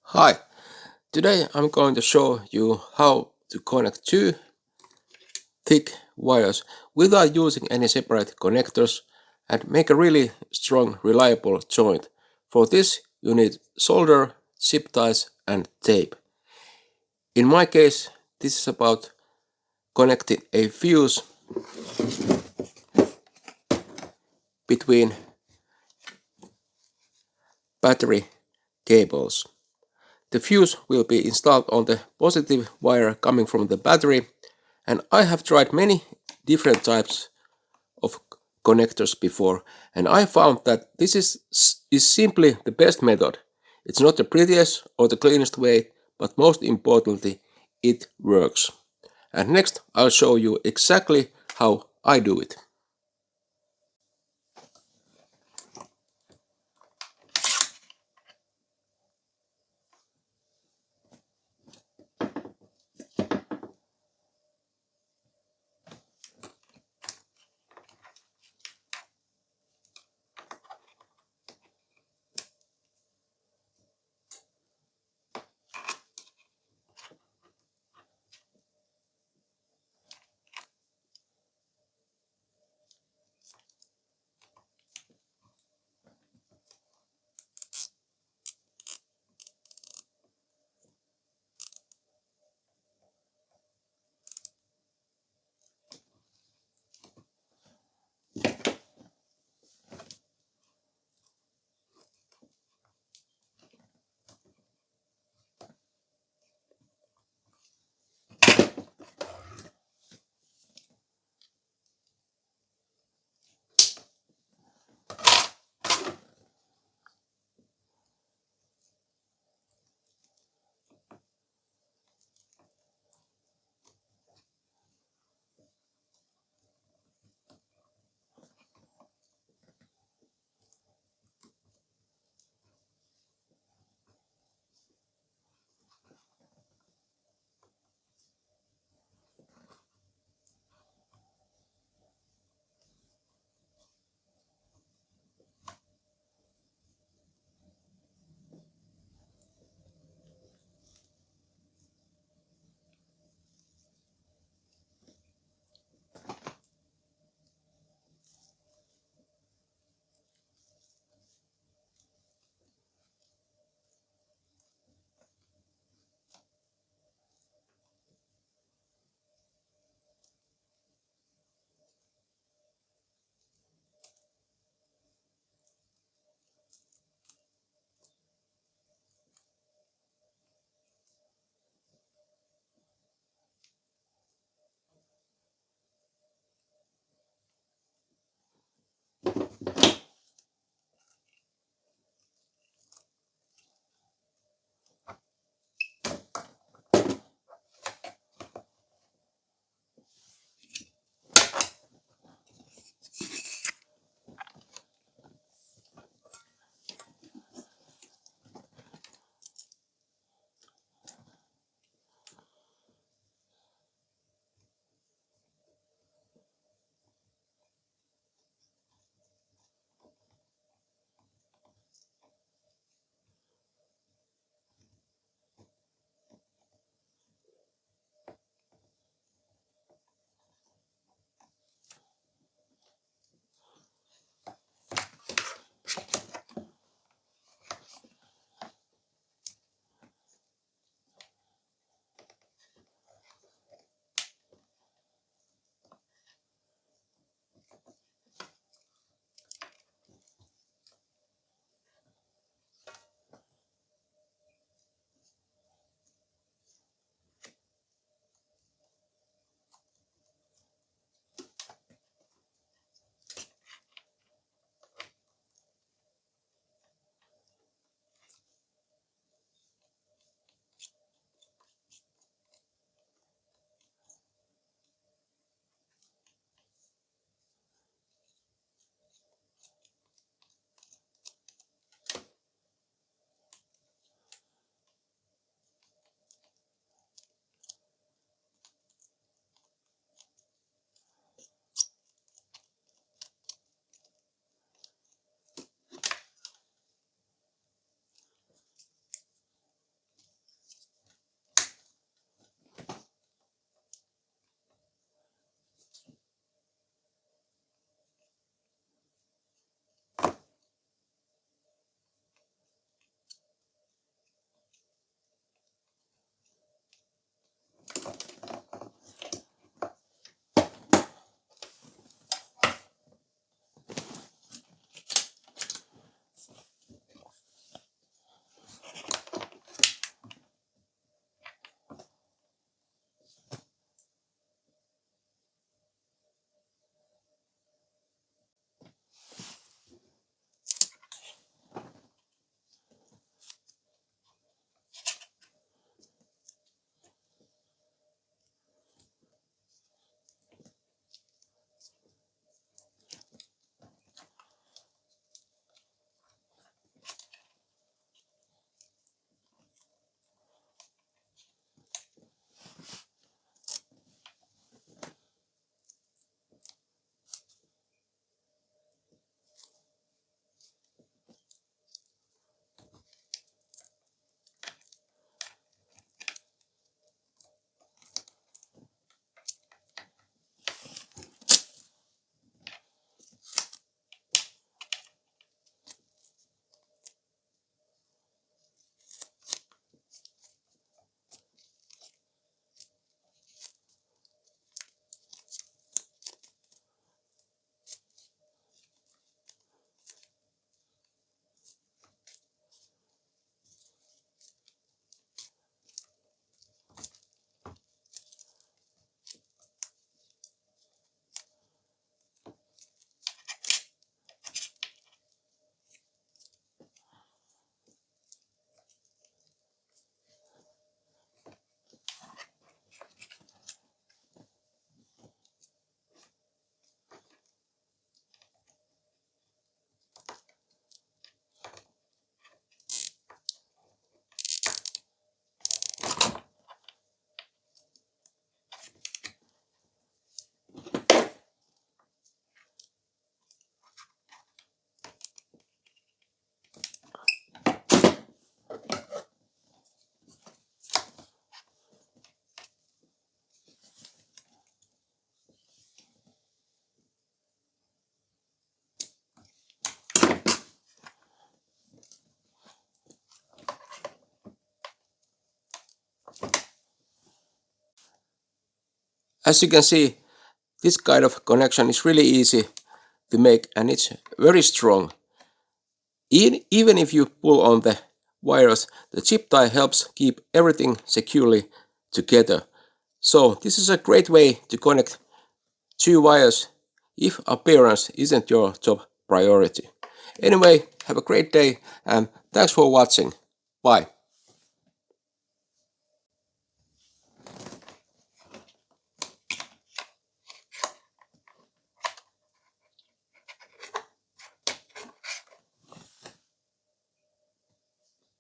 Hi, today I'm going to show you how to connect two thick wires without using any separate connectors and make a really strong, reliable joint. For this you need solder, zip ties and tape. In my case, this is about connecting a fuse between battery cables. The fuse will be installed on the positive wire coming from the battery, and I have tried many different types of connectors before, and I found that this is simply the best method. It's not the prettiest or the cleanest way, but most importantly, it works. And next I'll show you exactly how I do it. As you can see, this kind of connection is really easy to make and it's very strong. Even if you pull on the wires, the zip tie helps keep everything securely together. So this is a great way to connect two wires if appearance isn't your top priority. Anyway, have a great day and thanks for watching. Bye.